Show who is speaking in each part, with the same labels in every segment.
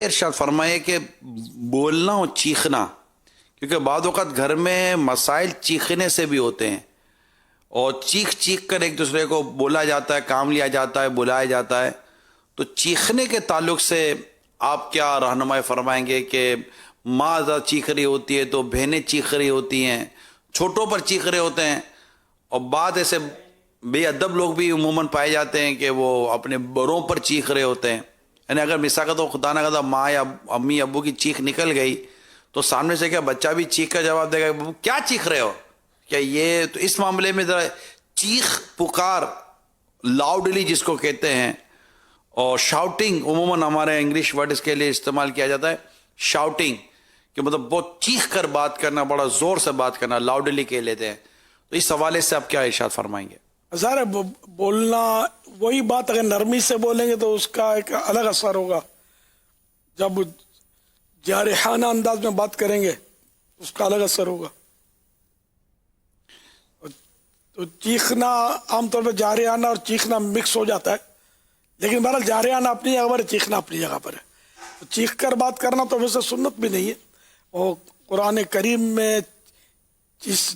Speaker 1: ارشاد فرمائے کہ بولنا اور چیخنا، کیونکہ بعض اوقات گھر میں مسائل چیخنے سے بھی ہوتے ہیں، اور چیخ چیخ کر ایک دوسرے کو بولا جاتا ہے، کام لیا جاتا ہے، بلایا جاتا ہے. تو چیخنے کے تعلق سے آپ کیا رہنمائی فرمائیں گے کہ ماں زیادہ چیخ رہی ہوتی ہے تو بہنیں چیخ رہی ہوتی ہیں، چھوٹوں پر چیخ رہے ہوتے ہیں، اور بعض ایسے بے ادب لوگ بھی عموماً پائے جاتے ہیں کہ وہ اپنے بڑوں پر چیخ رہے ہوتے ہیں. یعنی اگر مثال تو خدا نہ خدا ماں یا امی ابو کی چیخ نکل گئی تو سامنے سے کیا بچہ بھی چیخ کا جواب دے گا، کیا چیخ رہے ہو کیا؟ یہ تو اس معاملے میں ذرا چیخ پکار لاؤڈلی جس کو کہتے ہیں، اور شاؤٹنگ عموماً ہمارے انگلش ورڈ اس کے لیے استعمال کیا جاتا ہے، شاؤٹنگ، کہ مطلب بہت چیخ کر بات کرنا، بڑا زور سے بات کرنا، لاؤڈلی کہہ لیتے ہیں. تو اس حوالے سے آپ کیا ارشاد فرمائیں گے؟
Speaker 2: ظاہر ہے بولنا وہی بات اگر نرمی سے بولیں گے تو اس کا ایک الگ اثر ہوگا. جب جارحانہ انداز میں بات کریں گے اس کا الگ اثر ہوگا. تو چیخنا عام طور پہ جارحانہ اور چیخنا مکس ہو جاتا ہے، لیکن بہرحال جارحانہ اپنی جگہ پر ہے، چیخنا اپنی جگہ پر ہے. تو چیخ کر بات کرنا تو ویسے سنت بھی نہیں ہے، اور قرآن کریم میں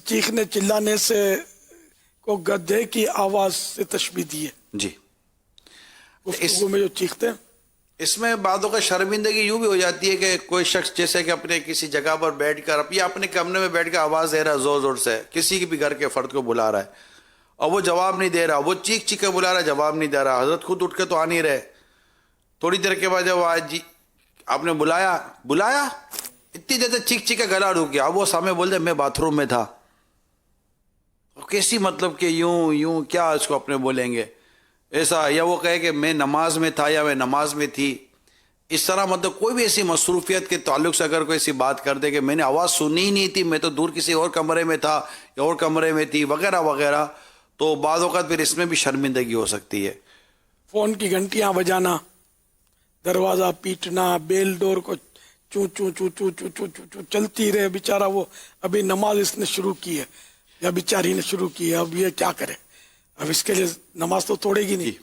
Speaker 2: چیخنے چلانے سے کو گدھے کی آواز سے تشبیہ دی ہے.
Speaker 1: جی،
Speaker 2: گفتگو میں جو چیختے ہیں
Speaker 1: اس میں بعضوں کا شرمندگی یوں بھی ہو جاتی ہے کہ کوئی شخص جیسے کہ اپنے کسی جگہ پر بیٹھ کر یا اپنے کمرے میں بیٹھ کر آواز دے رہا ہے، زور زور سے کسی بھی گھر کے فرد کو بلا رہا ہے، اور وہ جواب نہیں دے رہا، وہ چیخ چیخ کے بلا رہا ہے، جواب نہیں دے رہا. حضرت خود اٹھ کے تو آ نہیں رہے. تھوڑی دیر کے بعد جب آج جی آپ نے بلایا اتنی دیر سے چیخ چیخ کے گلا رک گیا. اب وہ سامنے بول دے میں باتھ روم میں تھا. کیسی مطلب کہ یوں کیا اس کو اپنے بولیں گے ایسا، یا وہ کہے کہ میں نماز میں تھا یا میں نماز میں تھی. اس طرح مطلب کوئی بھی ایسی مصروفیت کے تعلق سے اگر کوئی ایسی بات کر دے کہ میں نے آواز سنی ہی نہیں تھی، میں تو دور کسی اور کمرے میں تھا یا اور کمرے میں تھی وغیرہ وغیرہ، تو بعض اوقات پھر اس میں بھی شرمندگی ہو سکتی ہے.
Speaker 2: فون کی گھنٹیاں بجانا، دروازہ پیٹنا، بیل ڈور کو چوں چوں چوں چوں چوں چوں چوں چوں چلتی رہے. بیچارہ وہ ابھی نماز اس نے شروع کی ہے یا بیچاری نے شروع کی ہے، اب یہ کیا کرے؟ اب اس کے لیے نماز تو توڑے گی نہیں.